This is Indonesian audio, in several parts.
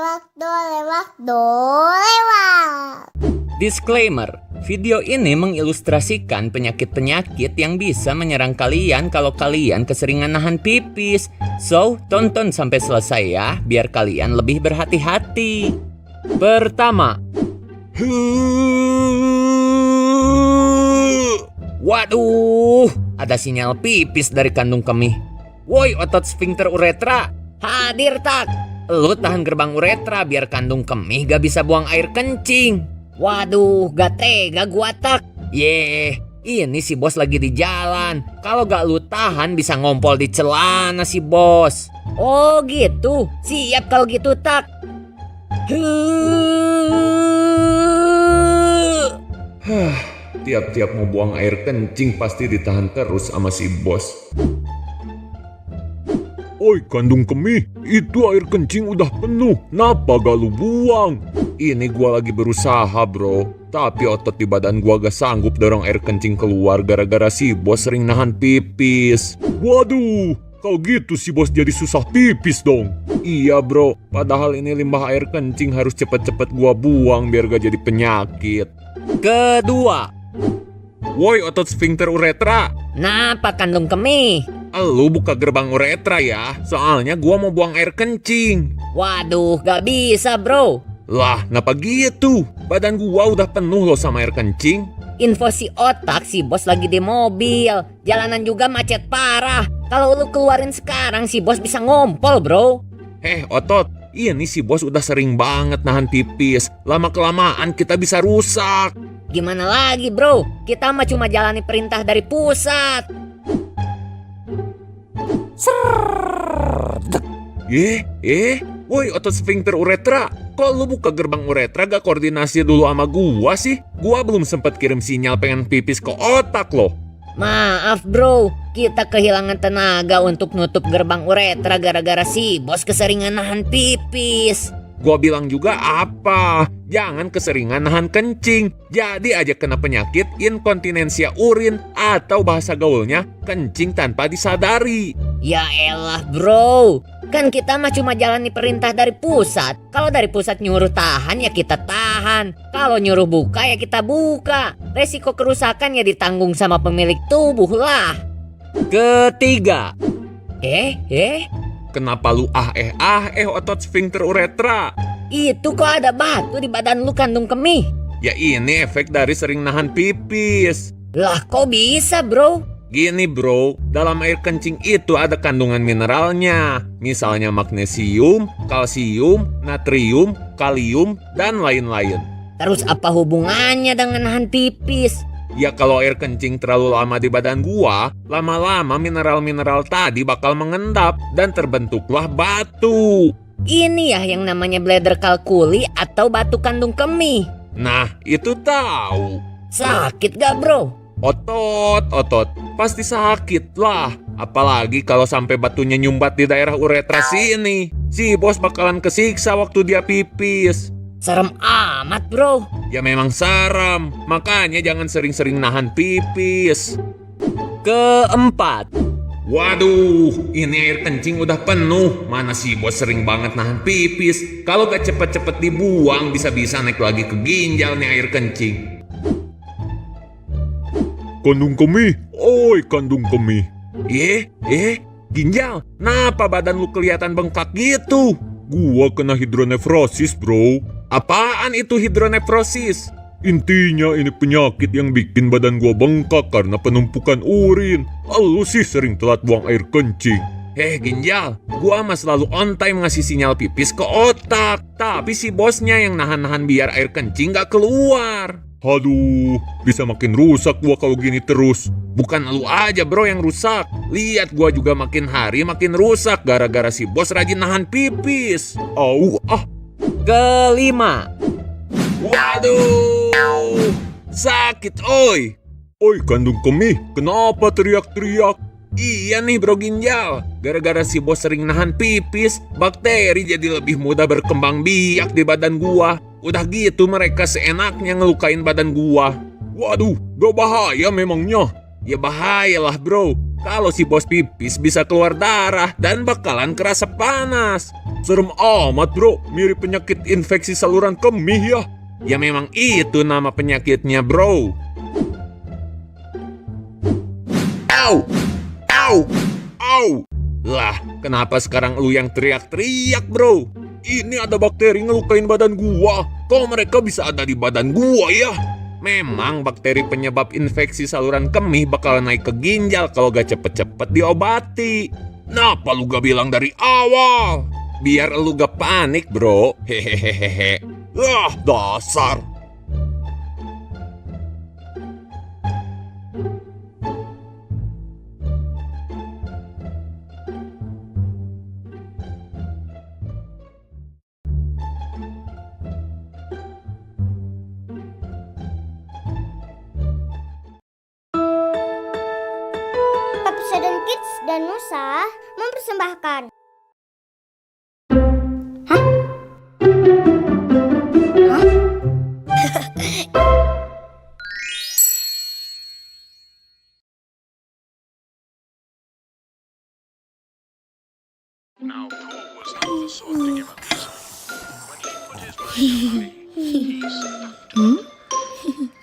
lewat. Disclaimer, video ini mengilustrasikan penyakit-penyakit yang bisa menyerang kalian kalau kalian keseringan nahan pipis. So, tonton sampai selesai ya, biar kalian lebih berhati-hati. Pertama. Waduh, ada sinyal pipis dari kandung kemih. Woi, otot sphincter uretra, hadir tak? Lu tahan gerbang uretra biar kandung kemih gak bisa buang air kencing. Waduh, gak tega gua tak. Ini si bos lagi di jalan. Kalau gak lu tahan bisa ngompol di celana si bos. Oh gitu, siap kalau gitu tak. Tiap-tiap mau buang air kencing pasti ditahan terus sama si bos. Oi kandung kemih, itu air kencing udah penuh, napa gak lu buang? Ini gua lagi berusaha bro, tapi otot di badan gua gak sanggup dorong air kencing keluar gara-gara si bos sering nahan pipis. Waduh, kalau gitu si bos jadi susah pipis dong. Iya bro, padahal ini limbah air kencing harus cepet-cepet gua buang biar gak jadi penyakit. Kedua. Woi otot sphincter uretra, Napa kandung kemih? lu buka gerbang uretra ya, soalnya gua mau buang air kencing. Waduh, gak bisa bro. Lah, kenapa gitu? Badan gua udah penuh loh sama air kencing. Info si otak, si bos lagi di mobil. Jalanan juga macet parah. Kalau lu keluarin sekarang si bos bisa ngompol bro. Otot, ini si bos udah sering banget nahan pipis. Lama-kelamaan kita bisa rusak. Gimana lagi bro? Kita mah cuma jalani perintah dari pusat. Woi otot sphincter uretra, kok lu buka gerbang uretra gak koordinasi dulu sama gua sih? Gua belum sempet kirim sinyal pengen pipis ke otak loh. Maaf bro, kita kehilangan tenaga untuk nutup gerbang uretra gara-gara si bos keseringan nahan pipis. Gua bilang juga apa? Jangan keseringan nahan kencing. Jadi aja kena penyakit inkontinensia urin atau bahasa gaulnya kencing tanpa disadari. Ya elah bro, kan kita mah cuma jalani perintah dari pusat. Kalau dari pusat nyuruh tahan ya kita tahan. Kalau nyuruh buka ya kita buka. Resiko kerusakan ya ditanggung sama pemilik tubuh lah. Ketiga. Kenapa lu otot sphincter uretra? Itu kok ada batu di badan lu kandung kemih? Ya ini efek dari sering nahan pipis. Lah kok bisa bro? Gini bro, dalam air kencing itu ada kandungan mineralnya. Misalnya magnesium, kalsium, natrium, kalium, dan lain-lain. Terus apa hubungannya dengan nahan pipis? Ya kalau air kencing terlalu lama di badan gua, lama-lama mineral-mineral tadi bakal mengendap dan terbentuklah batu. Ini ya yang namanya bladder calculi atau batu kandung kemih. Nah, itu tahu. Sakit gak bro? Otot, pasti sakit lah. Apalagi kalau sampai batunya nyumbat di daerah uretra sini. Si bos bakalan kesiksa waktu dia pipis. Serem amat bro. Ya memang serem, makanya jangan sering-sering nahan pipis. Keempat. Waduh, ini air kencing udah penuh. Mana si bos sering banget nahan pipis. Kalau gak cepet-cepet dibuang, bisa-bisa naik lagi ke ginjal nih air kencing. Kandung kemih, oi kandung kemih. Ginjal, kenapa badan lu kelihatan bengkak gitu? Gua kena hidronefrosis bro. Apaan itu hidronefrosis? Intinya ini penyakit yang bikin badan gua bengkak karena penumpukan urin. Lu sih sering telat buang air kencing. Ginjal, gua mah selalu on time ngasih sinyal pipis ke otak. Tapi si bosnya yang nahan-nahan biar air kencing gak keluar. Aduh, bisa makin rusak gua kalau gini terus. Bukan lu aja bro yang rusak. Lihat gua juga makin hari makin rusak gara-gara si bos rajin nahan pipis. Kelima. Waduh, sakit oi. Oi kandung kemih, kenapa teriak-teriak? Iya nih bro ginjal, gara-gara si bos sering nahan pipis, bakteri jadi lebih mudah berkembang biak di badan gua. Udah gitu mereka seenaknya ngelukain badan gua. Waduh, gak bahaya memangnya? Ya bahayalah bro, Kalau si bos pipis bisa keluar darah dan bakalan kerasa panas. Serem amat bro, mirip penyakit infeksi saluran kemih ya. Ya memang itu nama penyakitnya bro. Au! Au! Au! Lah, kenapa sekarang lu yang teriak-teriak bro? Ini ada bakteri ngelukain badan gua. Kok mereka bisa ada di badan gua ya? Memang bakteri penyebab infeksi saluran kemih bakal naik ke ginjal kalau gak cepet-cepet diobati. Kenapa lu gak bilang dari awal? Biar lu gak panik bro. Hehehehe. Dasar. Episode Kids dan Nusa mempersembahkan.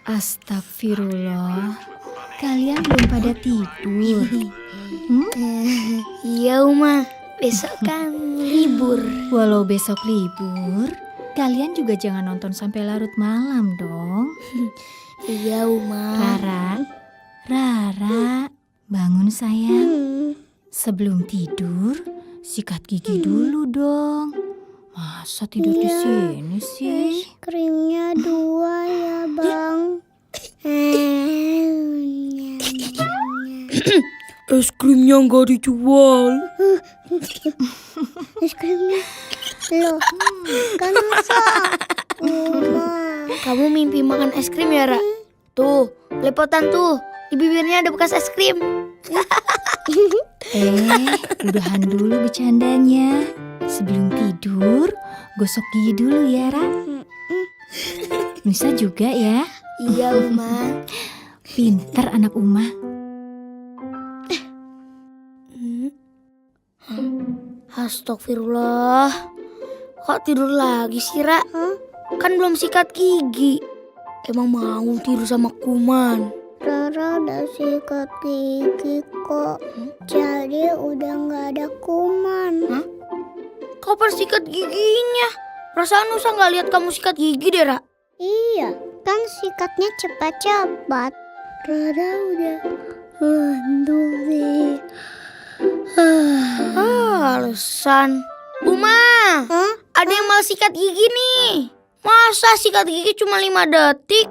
Astagfirullah, kalian belum pada tidur. Iya Uma, besok kan libur. Walau besok libur, kalian juga jangan nonton sampai larut malam dong. Iya Uma. Rara, bangun sayang. Sebelum tidur, sikat gigi dulu dong. Masa tidur di sini sih? Krimnya 2 ya Bang. Es krimnya nggak dijual. Es krimnya loh, kan Nusa. Uma. Kamu mimpi makan es krim ya, Ra? Tuh, lepotan tuh. Di bibirnya ada bekas es krim. Udahan dulu bercandanya. Sebelum tidur, gosok gigi dulu ya, Ra. Nusa juga ya. Iya, Uma. Pinter anak Uma. Astagfirullah. Kok tidur lagi sih, Ra? Kan belum sikat gigi. Emang mau tidur sama kuman? Rara udah sikat gigi kok. Jadi udah nggak ada kuman. Kapan sikat giginya? Perasaan Nusa nggak lihat kamu sikat gigi deh, Ra. Iya, kan sikatnya cepat-cepat. Rara udah ngantuk sih. Alasan. Uma, ada yang mau sikat gigi nih. Masa sikat gigi cuma 5 detik?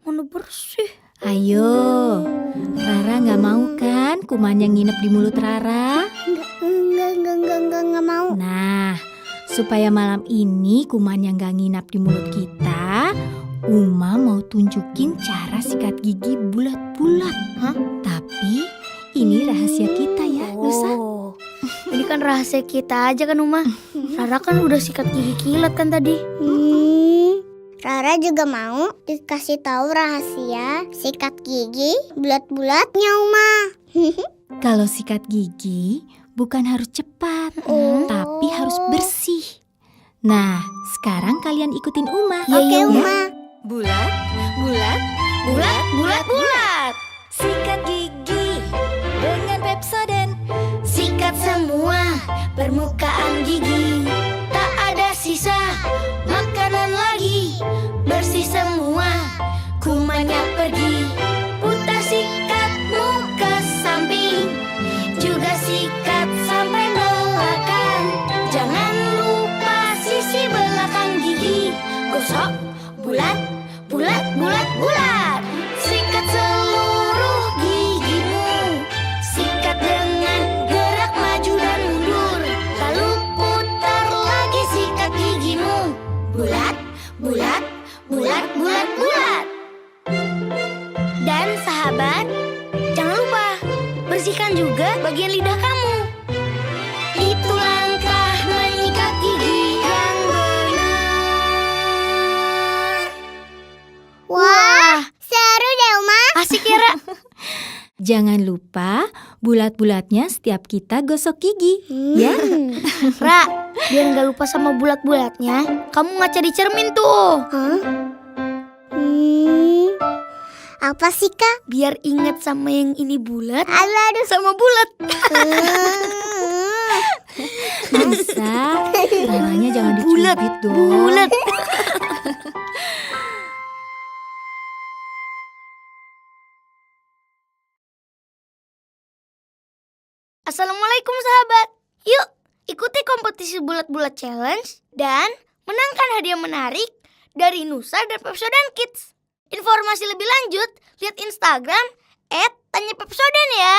Mana bersih. Ayo, Rara gak mau kan kuman yang nginep di mulut Rara? Enggak mau. Nah, supaya malam ini kuman yang gak nginap di mulut kita, Uma mau tunjukin cara sikat gigi bulat-bulat. Tapi ini rahasia kita ya, Nusa. Ini kan rahasia kita aja kan, Uma. Rara kan udah sikat gigi kilat kan tadi. Rara juga mau dikasih tahu rahasia sikat gigi bulat-bulatnya, Uma. Kalau sikat gigi bukan harus cepat, tapi harus bersih. Nah, sekarang kalian ikutin Uma. Oke, ya? Uma. Bulat, bulat, bulat, bulat, bulat. Sikat gigi dengan Pepsodent. Sikat semua permukaan gigi. Tak ada sisa makanan lagi. Bersih semua, kumannya pergi. Putar sikatmu ke samping, juga sikat sampai belakang. Jangan lupa sisi belakang gigi. Gosok bulat, bulat, bulat, bulat. Sikat seluruh gigimu. Sikat dengan gerak maju dan mundur. Lalu putar lagi sikat gigimu. Bulat, bulat, bulat, bulat, bulat. Dan sahabat, jangan lupa bersihkan juga bagian lidah kamu. Itu langkah menyikat gigi yang benar. Wah, seru deh, Uma. Asik ya, Ra? Jangan lupa bulat-bulatnya setiap kita gosok gigi. Ya, Ra, biar nggak lupa sama bulat-bulatnya, kamu ngaca di cermin tuh. Hah? Apa sih, Kak? Biar ingat sama yang ini bulat, Aduh. sama bulat. masa tangannya jangan Bulat, dicubit dong. bulat. Assalamualaikum sahabat. Yuk, ikuti kompetisi bulat-bulat challenge dan menangkan hadiah menarik dari Nusa dan Pepsodent Kids. Informasi lebih lanjut, lihat Instagram @tanyapepsodent ya.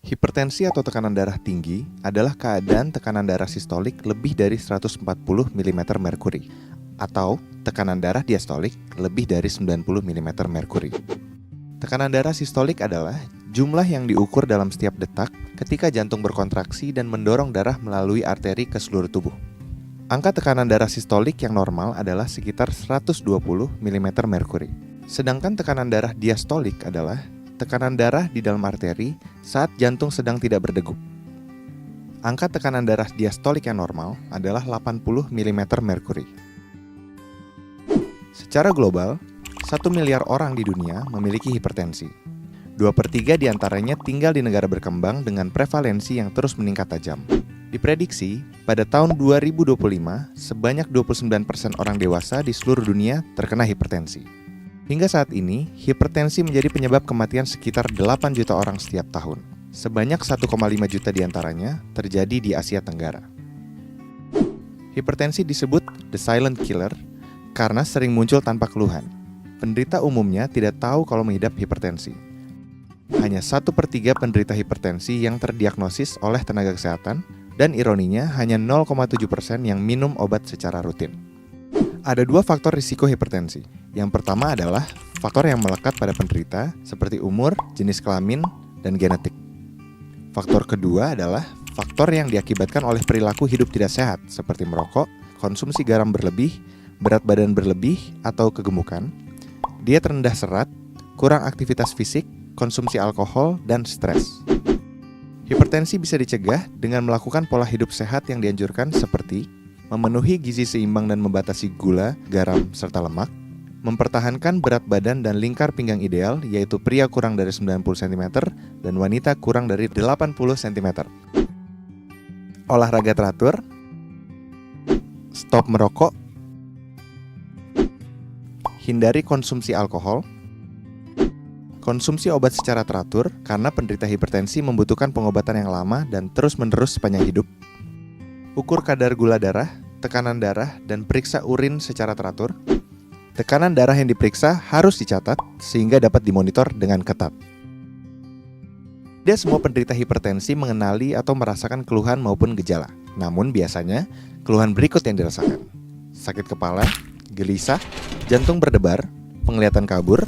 Hipertensi atau tekanan darah tinggi adalah keadaan tekanan darah sistolik lebih dari 140 mm merkuri atau tekanan darah diastolik lebih dari 90 mm merkuri. Tekanan darah sistolik adalah jumlah yang diukur dalam setiap detak ketika jantung berkontraksi dan mendorong darah melalui arteri ke seluruh tubuh. Angka tekanan darah sistolik yang normal adalah sekitar 120 mm merkuri. Sedangkan tekanan darah diastolik adalah tekanan darah di dalam arteri saat jantung sedang tidak berdegup. Angka tekanan darah diastolik yang normal adalah 80 mm merkuri. Secara global, 1 miliar orang di dunia memiliki hipertensi. 2/3 diantaranya tinggal di negara berkembang dengan prevalensi yang terus meningkat tajam. Diprediksi, pada tahun 2025, sebanyak 29% orang dewasa di seluruh dunia terkena hipertensi. Hingga saat ini, hipertensi menjadi penyebab kematian sekitar 8 juta orang setiap tahun. Sebanyak 1,5 juta diantaranya terjadi di Asia Tenggara. Hipertensi disebut the silent killer karena sering muncul tanpa keluhan. Penderita umumnya tidak tahu kalau mengidap hipertensi. Hanya 1/3 penderita hipertensi yang terdiagnosis oleh tenaga kesehatan, dan ironinya hanya 0,7% yang minum obat secara rutin. Ada 2 faktor risiko hipertensi. Yang pertama adalah faktor yang melekat pada penderita seperti umur, jenis kelamin, dan genetik. Faktor kedua adalah faktor yang diakibatkan oleh perilaku hidup tidak sehat seperti merokok, konsumsi garam berlebih, berat badan berlebih atau kegemukan, diet rendah serat, kurang aktivitas fisik, konsumsi alkohol, dan stres. Hipertensi bisa dicegah dengan melakukan pola hidup sehat yang dianjurkan seperti memenuhi gizi seimbang dan membatasi gula, garam, serta lemak, mempertahankan berat badan dan lingkar pinggang ideal, yaitu pria kurang dari 90 cm dan wanita kurang dari 80 cm. Olahraga teratur, stop merokok, hindari konsumsi alkohol, konsumsi obat secara teratur karena penderita hipertensi membutuhkan pengobatan yang lama dan terus-menerus sepanjang hidup, ukur kadar gula darah, tekanan darah, dan periksa urin secara teratur. Tekanan darah yang diperiksa harus dicatat sehingga dapat dimonitor dengan ketat. Tidak semua penderita hipertensi mengenali atau merasakan keluhan maupun gejala. Namun biasanya, keluhan berikut yang dirasakan: sakit kepala, gelisah, jantung berdebar, penglihatan kabur,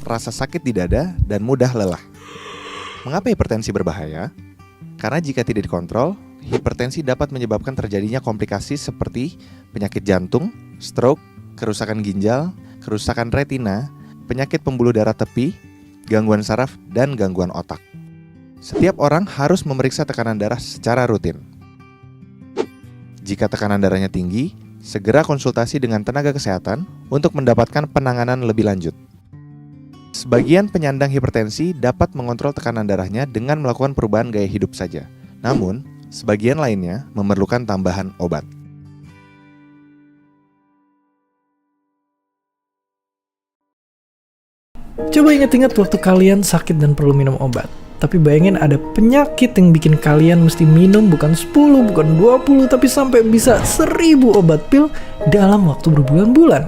rasa sakit di dada, dan mudah lelah. Mengapa hipertensi berbahaya? Karena jika tidak dikontrol, hipertensi dapat menyebabkan terjadinya komplikasi seperti penyakit jantung, stroke, kerusakan ginjal, kerusakan retina, penyakit pembuluh darah tepi, gangguan saraf, dan gangguan otak. Setiap orang harus memeriksa tekanan darah secara rutin. Jika tekanan darahnya tinggi, segera konsultasi dengan tenaga kesehatan untuk mendapatkan penanganan lebih lanjut. Sebagian penyandang hipertensi dapat mengontrol tekanan darahnya dengan melakukan perubahan gaya hidup saja. Namun, sebagian lainnya memerlukan tambahan obat. Coba ingat-ingat waktu kalian sakit dan perlu minum obat. Tapi bayangin ada penyakit yang bikin kalian mesti minum bukan 10, bukan 20, tapi sampai bisa 1000 obat pil dalam waktu berbulan-bulan.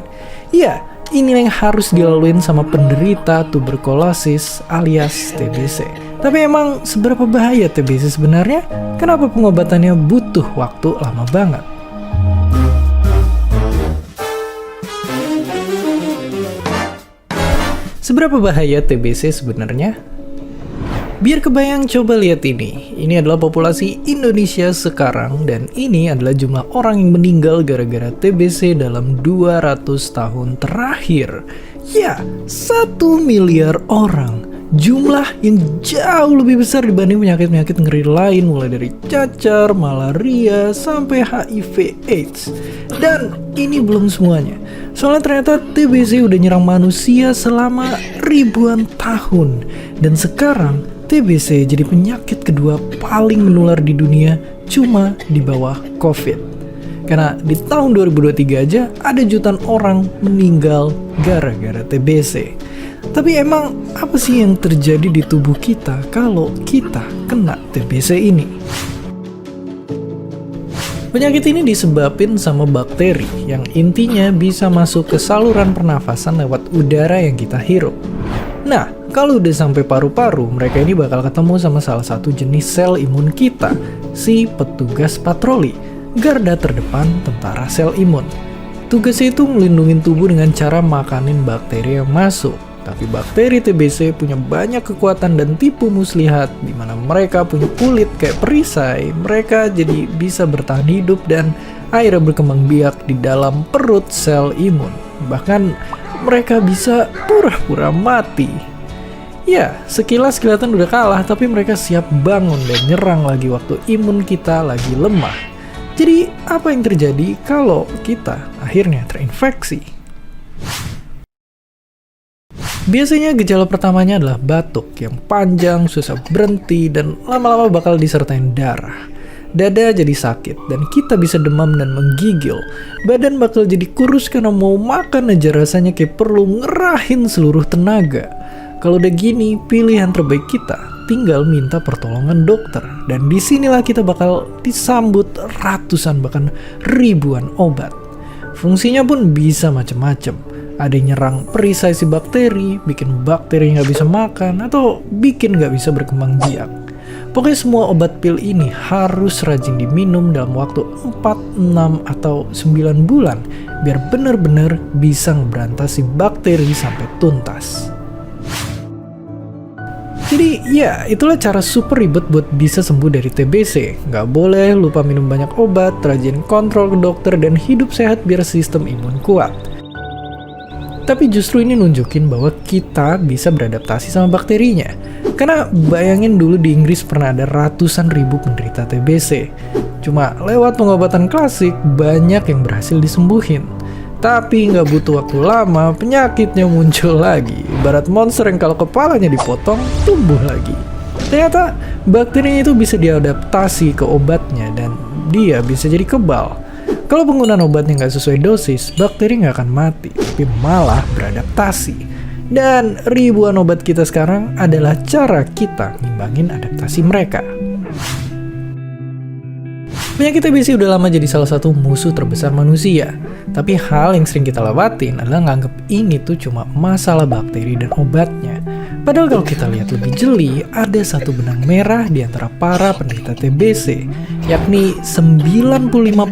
Iya, ini yang harus dilaluin sama penderita tuberkulosis alias TBC. Tapi emang seberapa bahaya TBC sebenarnya? Kenapa pengobatannya butuh waktu lama banget? Seberapa bahaya TBC sebenarnya? Biar kebayang, coba lihat ini. Ini adalah populasi Indonesia sekarang dan ini adalah jumlah orang yang meninggal gara-gara TBC dalam 200 tahun terakhir. Ya, 1 miliar orang. Jumlah yang jauh lebih besar dibanding penyakit-penyakit ngeri lain, mulai dari cacar, malaria, sampai HIV/AIDS. Dan ini belum semuanya. Soalnya ternyata TBC udah nyerang manusia selama ribuan tahun. Dan sekarang TBC jadi penyakit kedua paling menular di dunia, cuma di bawah COVID. Karena di tahun 2023 aja ada jutaan orang meninggal gara-gara TBC. Tapi emang apa sih yang terjadi di tubuh kita kalau kita kena TBC ini? Penyakit ini disebabkan sama bakteri yang intinya bisa masuk ke saluran pernafasan lewat udara yang kita hirup. Nah, kalau udah sampai paru-paru, mereka ini bakal ketemu sama salah satu jenis sel imun kita, si petugas patroli, garda terdepan tentara sel imun. Tugasnya itu melindungi tubuh dengan cara makanin bakteri yang masuk. Tapi bakteri TBC punya banyak kekuatan dan tipu muslihat, di mana mereka punya kulit kayak perisai. Mereka jadi bisa bertahan hidup dan akhirnya berkembang biak di dalam perut sel imun. Bahkan mereka bisa pura-pura mati. Ya, sekilas kelihatan udah kalah, tapi mereka siap bangun dan nyerang lagi waktu imun kita lagi lemah. Jadi, apa yang terjadi kalau kita akhirnya terinfeksi? Biasanya gejala pertamanya adalah batuk yang panjang, susah berhenti, dan lama-lama bakal disertain darah. Dada jadi sakit, dan kita bisa demam dan menggigil. Badan bakal jadi kurus karena mau makan aja rasanya kayak perlu ngerahin seluruh tenaga. Kalau udah gini, pilihan terbaik kita tinggal minta pertolongan dokter. Dan disinilah kita bakal disambut ratusan bahkan ribuan obat. Fungsinya pun bisa macam-macam. Ada yang nyerang perisai si bakteri, bikin bakteri nggak bisa makan, atau bikin nggak bisa berkembang biak. Pokoknya semua obat pil ini harus rajin diminum dalam waktu 4, 6, atau 9 bulan biar benar-benar bisa ngeberantas si bakteri sampai tuntas. Jadi ya, itulah cara super ribet buat bisa sembuh dari TBC. Nggak boleh lupa minum banyak obat, rajin kontrol ke dokter, dan hidup sehat biar sistem imun kuat. Tapi justru ini nunjukin bahwa kita bisa beradaptasi sama bakterinya. Karena bayangin dulu di Inggris pernah ada ratusan ribu penderita TBC. Cuma lewat pengobatan klasik, banyak yang berhasil disembuhin. Tapi nggak butuh waktu lama, penyakitnya muncul lagi. Ibarat monster yang kalau kepalanya dipotong, tumbuh lagi. Ternyata bakterinya itu bisa diadaptasi ke obatnya dan dia bisa jadi kebal. Kalau penggunaan obatnya nggak sesuai dosis, bakteri nggak akan mati, tapi malah beradaptasi. Dan ribuan obat kita sekarang adalah cara kita ngimbangin adaptasi mereka. Penyakit TBC udah lama jadi salah satu musuh terbesar manusia. Tapi hal yang sering kita lewatin adalah nganggep ini tuh cuma masalah bakteri dan obatnya. Padahal kalau kita lihat lebih jeli, ada satu benang merah di antara para penderita TBC, yakni 95%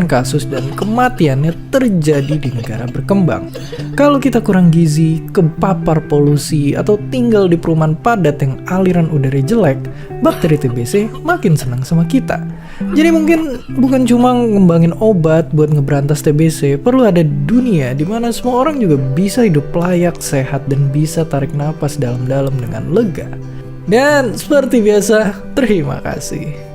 kasus dan kematiannya terjadi di negara berkembang. Kalau kita kurang gizi, kepapar polusi, atau tinggal di perumahan padat yang aliran udara jelek, bakteri TBC makin senang sama kita. Jadi mungkin bukan cuma ngembangin obat buat ngeberantas TBC, perlu ada dunia di mana semua orang juga bisa hidup layak, sehat, dan bisa tarik napas dalam-dalam dengan lega. Dan seperti biasa, terima kasih.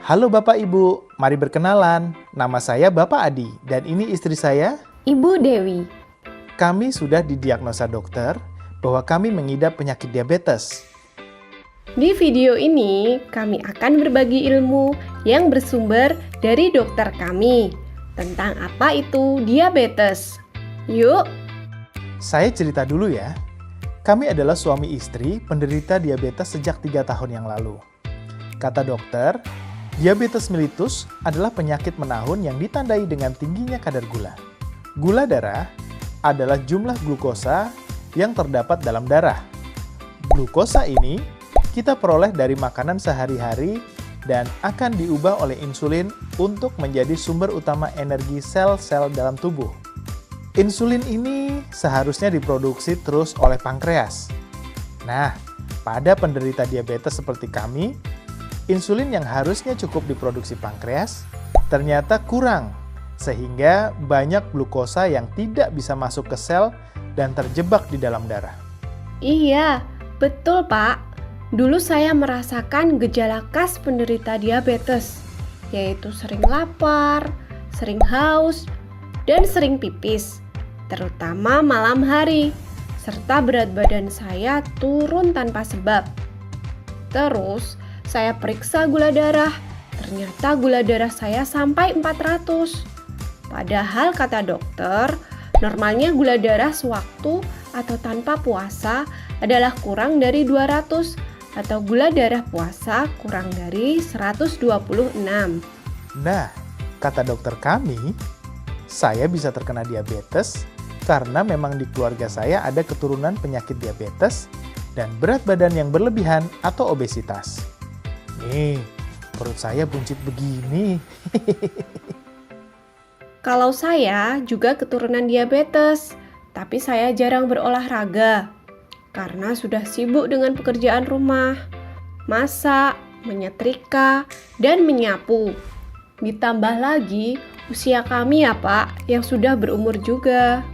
Halo Bapak Ibu, mari berkenalan. Nama saya Bapak Adi dan ini istri saya. Ibu Dewi. Kami sudah didiagnosa dokter bahwa kami mengidap penyakit diabetes. Di video ini kami akan berbagi ilmu yang bersumber dari dokter kami tentang apa itu diabetes. Yuk. Saya cerita dulu ya. Kami adalah suami istri penderita diabetes sejak 3 tahun yang lalu. Kata dokter, diabetes mellitus adalah penyakit menahun yang ditandai dengan tingginya kadar gula. Gula darah adalah jumlah glukosa yang terdapat dalam darah. Glukosa ini kita peroleh dari makanan sehari-hari dan akan diubah oleh insulin untuk menjadi sumber utama energi sel-sel dalam tubuh. Insulin ini seharusnya diproduksi terus oleh pankreas. Nah, pada penderita diabetes seperti kami, insulin yang harusnya cukup diproduksi pankreas ternyata kurang, sehingga banyak glukosa yang tidak bisa masuk ke sel dan terjebak di dalam darah. Iya, betul Pak. Dulu saya merasakan gejala khas penderita diabetes, yaitu sering lapar, sering haus, dan sering pipis, terutama malam hari, serta berat badan saya turun tanpa sebab. Terus, saya periksa gula darah, ternyata gula darah saya sampai 400. Padahal kata dokter, normalnya gula darah sewaktu atau tanpa puasa adalah kurang dari 200 atau gula darah puasa kurang dari 126. Nah, kata dokter kami, saya bisa terkena diabetes karena memang di keluarga saya ada keturunan penyakit diabetes dan berat badan yang berlebihan atau obesitas. Nih, perut saya buncit begini. Kalau saya juga keturunan diabetes, tapi saya jarang berolahraga karena sudah sibuk dengan pekerjaan rumah, masak, menyetrika, dan menyapu. Ditambah lagi usia kami ya Pak, yang sudah berumur juga.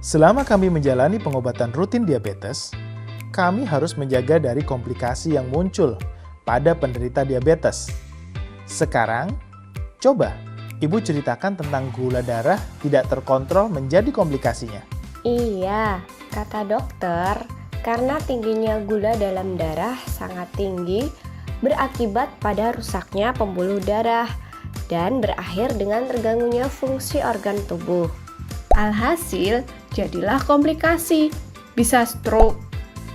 Selama kami menjalani pengobatan rutin diabetes, kami harus menjaga dari komplikasi yang muncul pada penderita diabetes. Sekarang, coba Ibu ceritakan tentang gula darah tidak terkontrol menjadi komplikasinya. Iya, kata dokter, karena tingginya gula dalam darah sangat tinggi, berakibat pada rusaknya pembuluh darah dan berakhir dengan terganggunya fungsi organ tubuh. Alhasil, jadilah komplikasi, bisa stroke,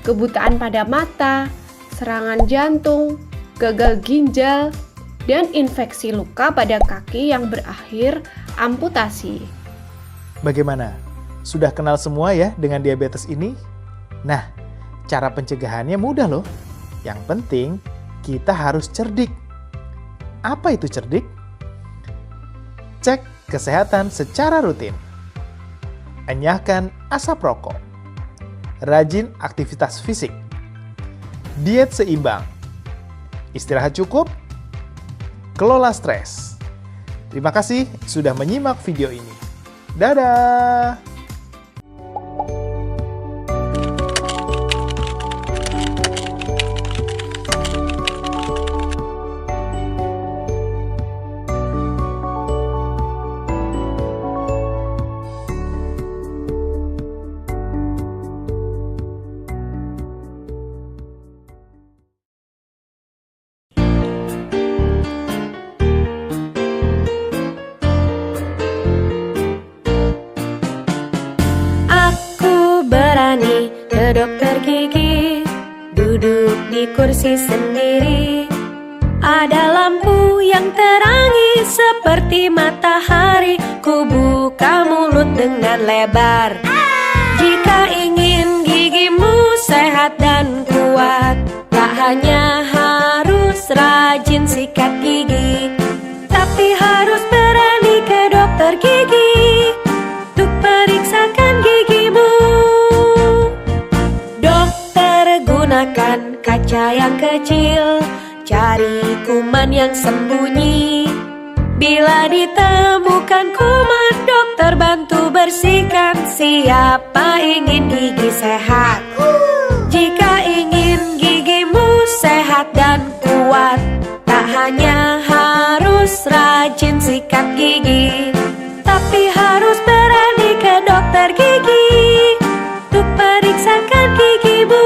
kebutaan pada mata, serangan jantung, gagal ginjal, dan infeksi luka pada kaki yang berakhir amputasi. Bagaimana? Sudah kenal semua ya dengan diabetes ini? Nah, cara pencegahannya mudah loh. Yang penting, kita harus cerdik. Apa itu cerdik? Cek kesehatan secara rutin. Enyahkan asap rokok. Rajin aktivitas fisik. Diet seimbang. Istirahat cukup. Kelola stres. Terima kasih sudah menyimak video ini. Dadah! Dokter gigi duduk di kursi sendiri. Ada lampu yang terangi seperti matahari. Ku buka mulut dengan lebar. Jika ingin gigimu sehat dan kuat, tak hanya harus rajin sikat gigi, tapi harus berani ke dokter gigi untuk periksakan gigimu. Gunakan kaca yang kecil, cari kuman yang sembunyi. Bila ditemukan kuman, dokter bantu bersihkan. Siapa ingin gigi sehat? Jika ingin gigimu sehat dan kuat, tak hanya harus rajin sikat gigi, tapi harus berani ke dokter gigi untuk periksakan gigimu.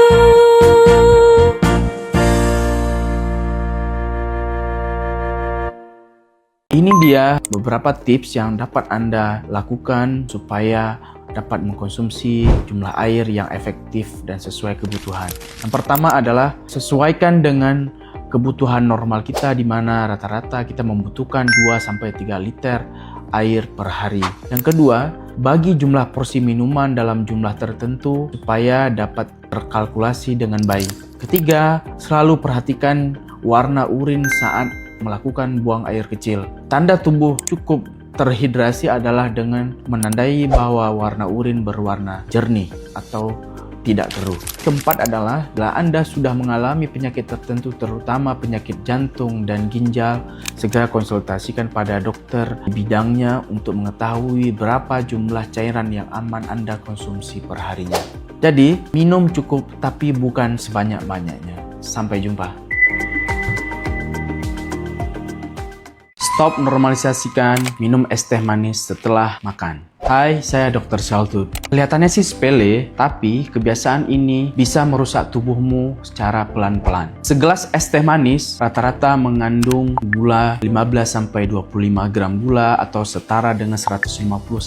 Ini dia beberapa tips yang dapat Anda lakukan supaya dapat mengkonsumsi jumlah air yang efektif dan sesuai kebutuhan. Yang pertama adalah sesuaikan dengan kebutuhan normal kita, di mana rata-rata kita membutuhkan 2-3 liter air per hari. Yang kedua, bagi jumlah porsi minuman dalam jumlah tertentu supaya dapat terkalkulasi dengan baik. Ketiga, selalu perhatikan warna urin saat melakukan buang air kecil. Tanda tubuh cukup terhidrasi adalah dengan menandai bahwa warna urin berwarna jernih atau tidak keruh. Keempat adalah bila Anda sudah mengalami penyakit tertentu terutama penyakit jantung dan ginjal, segera konsultasikan pada dokter di bidangnya untuk mengetahui berapa jumlah cairan yang aman Anda konsumsi per harinya. Jadi, minum cukup tapi bukan sebanyak-banyaknya. Sampai jumpa. Stop normalisasikan minum es teh manis setelah makan. Hai, saya Dr. Shaltut. Kelihatannya sih sepele, tapi kebiasaan ini bisa merusak tubuhmu secara pelan-pelan. Segelas es teh manis rata-rata mengandung gula 15-25 gram gula atau setara dengan 150-200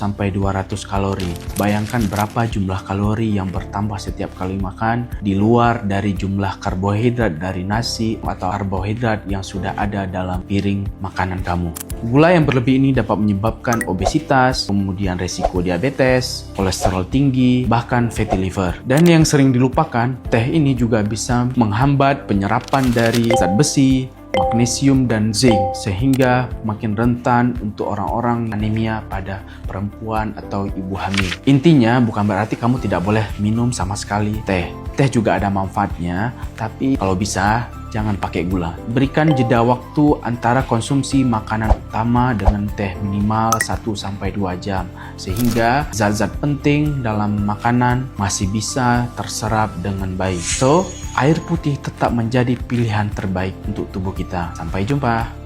kalori. Bayangkan berapa jumlah kalori yang bertambah setiap kali makan di luar dari jumlah karbohidrat dari nasi atau karbohidrat yang sudah ada dalam piring makanan kamu. Gula yang berlebih ini dapat menyebabkan obesitas, kemudian resiko diabetes, kolesterol tinggi, bahkan fatty liver. Dan yang sering dilupakan, teh ini juga bisa menghambat penyerapan dari zat besi, magnesium, dan zinc, sehingga makin rentan untuk orang-orang anemia pada perempuan atau ibu hamil. Intinya bukan berarti kamu tidak boleh minum sama sekali teh. Teh juga ada manfaatnya, tapi kalau bisa jangan pakai gula. Berikan jeda waktu antara konsumsi makanan utama dengan teh minimal 1-2 jam, sehingga zat-zat penting dalam makanan masih bisa terserap dengan baik. So, air putih tetap menjadi pilihan terbaik untuk tubuh kita. Sampai jumpa.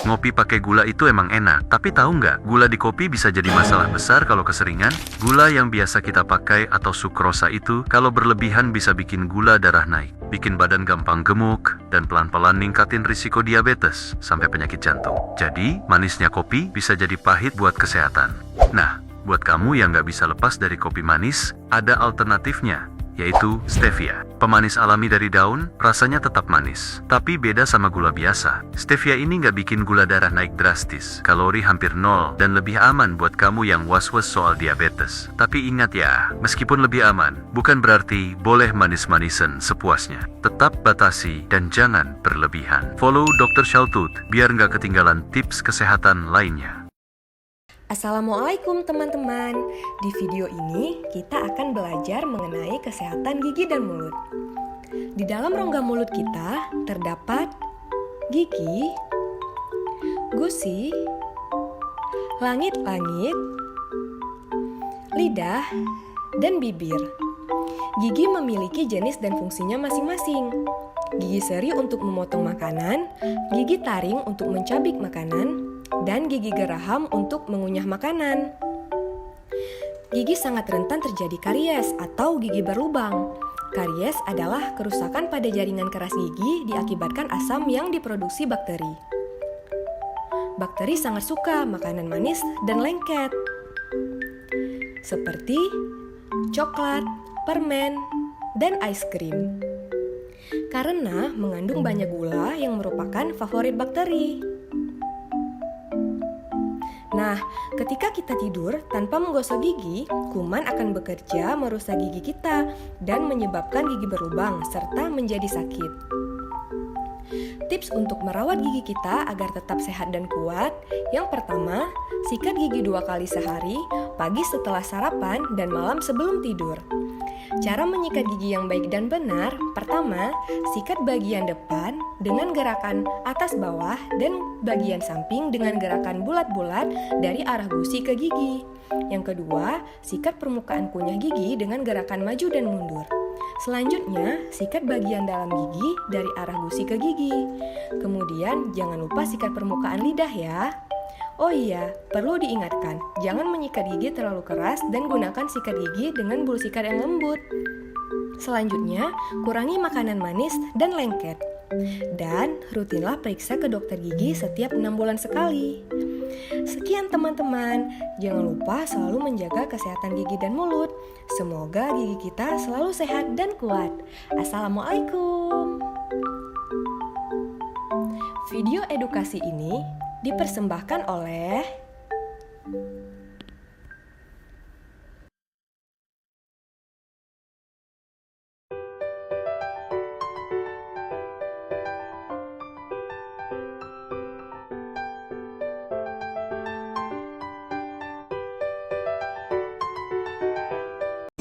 Ngopi pakai gula itu emang enak, tapi tahu nggak, gula di kopi bisa jadi masalah besar kalau keseringan. Gula yang biasa kita pakai atau sukrosa itu, kalau berlebihan bisa bikin gula darah naik, bikin badan gampang gemuk, dan pelan-pelan ningkatin risiko diabetes sampai penyakit jantung. Jadi, manisnya kopi bisa jadi pahit buat kesehatan. Nah, buat kamu yang nggak bisa lepas dari kopi manis, ada alternatifnya, yaitu stevia. Pemanis alami dari daun, rasanya tetap manis, tapi beda sama gula biasa. Stevia ini nggak bikin gula darah naik drastis, kalori hampir nol, dan lebih aman buat kamu yang was-was soal diabetes. Tapi ingat ya, meskipun lebih aman, bukan berarti boleh manis-manisan sepuasnya. Tetap batasi dan jangan berlebihan. Follow Dr. Shaltut biar nggak ketinggalan tips kesehatan lainnya. Assalamualaikum teman-teman. Di video ini kita akan belajar mengenai kesehatan gigi dan mulut. Di dalam rongga mulut kita terdapat gigi, gusi, langit-langit, lidah, dan bibir. Gigi memiliki jenis dan fungsinya masing-masing. Gigi seri untuk memotong makanan, gigi taring untuk mencabik makanan, dan gigi geraham untuk mengunyah makanan. Gigi sangat rentan terjadi karies atau gigi berlubang. Karies adalah kerusakan pada jaringan keras gigi diakibatkan asam yang diproduksi bakteri. Bakteri sangat suka makanan manis dan lengket, seperti coklat, permen, dan es krim, karena mengandung banyak gula yang merupakan favorit bakteri. Nah, ketika kita tidur tanpa menggosok gigi, kuman akan bekerja merusak gigi kita dan menyebabkan gigi berlubang serta menjadi sakit. Tips untuk merawat gigi kita agar tetap sehat dan kuat, yang pertama, sikat gigi 2 kali sehari, pagi setelah sarapan dan malam sebelum tidur. Cara menyikat gigi yang baik dan benar, pertama, sikat bagian depan dengan gerakan atas bawah dan bagian samping dengan gerakan bulat-bulat dari arah gusi ke gigi. Yang kedua, sikat permukaan kunyah gigi dengan gerakan maju dan mundur. Selanjutnya, sikat bagian dalam gigi dari arah gusi ke gigi. Kemudian, jangan lupa sikat permukaan lidah ya. Oh iya, perlu diingatkan, jangan menyikat gigi terlalu keras dan gunakan sikat gigi dengan bulu sikat yang lembut. Selanjutnya, kurangi makanan manis dan lengket. Dan rutinlah periksa ke dokter gigi setiap 6 bulan sekali. Sekian teman-teman, jangan lupa selalu menjaga kesehatan gigi dan mulut. Semoga gigi kita selalu sehat dan kuat. Assalamualaikum. Video edukasi ini dipersembahkan oleh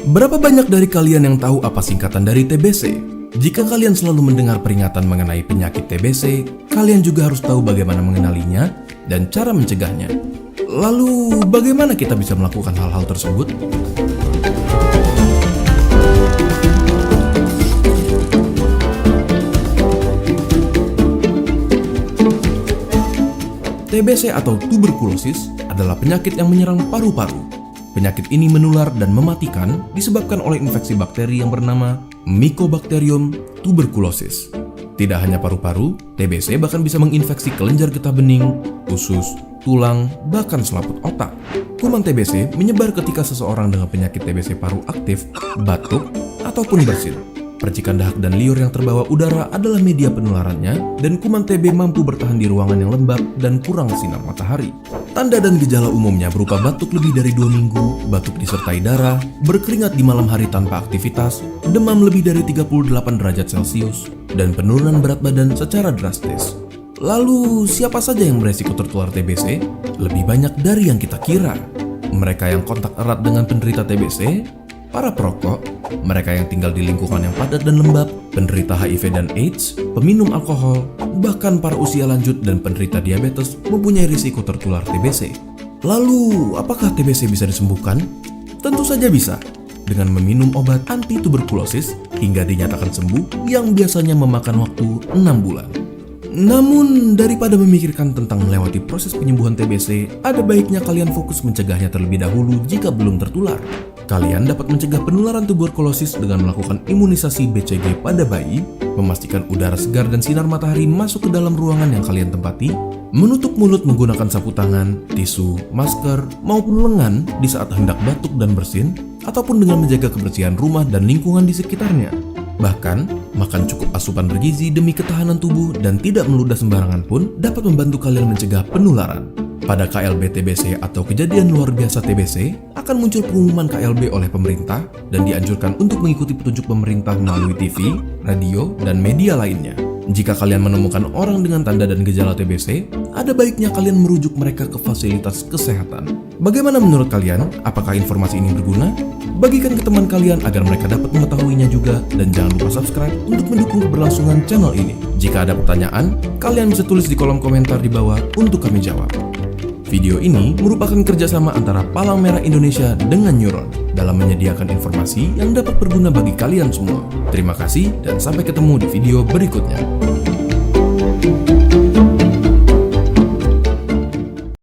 Berapa banyak dari kalian yang tahu apa singkatan dari TBC? Jika kalian selalu mendengar peringatan mengenai penyakit TBC, kalian juga harus tahu bagaimana mengenalinya dan cara mencegahnya. Lalu, bagaimana kita bisa melakukan hal-hal tersebut? TBC atau tuberkulosis adalah penyakit yang menyerang paru-paru. Penyakit ini menular dan mematikan disebabkan oleh infeksi bakteri yang bernama Mycobacterium tuberculosis. Tidak hanya paru-paru, TBC bahkan bisa menginfeksi kelenjar getah bening, usus, tulang, bahkan selaput otak. Kuman TBC menyebar ketika seseorang dengan penyakit TBC paru aktif, batuk, ataupun bersin. Percikan dahak dan liur yang terbawa udara adalah media penularannya, dan kuman TB mampu bertahan di ruangan yang lembab dan kurang sinar matahari. Tanda dan gejala umumnya berupa batuk lebih dari 2 minggu, batuk disertai darah, berkeringat di malam hari tanpa aktivitas, demam lebih dari 38 derajat Celcius, dan penurunan berat badan secara drastis. Lalu, siapa saja yang beresiko tertular TBC? Lebih banyak dari yang kita kira. Mereka yang kontak erat dengan penderita TBC, para perokok, mereka yang tinggal di lingkungan yang padat dan lembab, penderita HIV dan AIDS, peminum alkohol, bahkan para usia lanjut dan penderita diabetes mempunyai risiko tertular TBC. Lalu, apakah TBC bisa disembuhkan? Tentu saja bisa, dengan meminum obat anti-tuberkulosis hingga dinyatakan sembuh yang biasanya memakan waktu 6 bulan. Namun, daripada memikirkan tentang melewati proses penyembuhan TBC, ada baiknya kalian fokus mencegahnya terlebih dahulu jika belum tertular. Kalian dapat mencegah penularan tuberkulosis dengan melakukan imunisasi BCG pada bayi, memastikan udara segar dan sinar matahari masuk ke dalam ruangan yang kalian tempati, menutup mulut menggunakan sapu tangan, tisu, masker, maupun lengan di saat hendak batuk dan bersin, ataupun dengan menjaga kebersihan rumah dan lingkungan di sekitarnya. Bahkan, makan cukup asupan bergizi demi ketahanan tubuh dan tidak meludah sembarangan pun dapat membantu kalian mencegah penularan. Pada KLB TBC atau kejadian luar biasa TBC, akan muncul pengumuman KLB oleh pemerintah dan dianjurkan untuk mengikuti petunjuk pemerintah melalui TV, radio, dan media lainnya. Jika kalian menemukan orang dengan tanda dan gejala TBC, ada baiknya kalian merujuk mereka ke fasilitas kesehatan. Bagaimana menurut kalian? Apakah informasi ini berguna? Bagikan ke teman kalian agar mereka dapat mengetahuinya juga, dan jangan lupa subscribe untuk mendukung keberlangsungan channel ini. Jika ada pertanyaan, kalian bisa tulis di kolom komentar di bawah untuk kami jawab. Video ini merupakan kerjasama antara Palang Merah Indonesia dengan Neuron dalam menyediakan informasi yang dapat berguna bagi kalian semua. Terima kasih dan sampai ketemu di video berikutnya.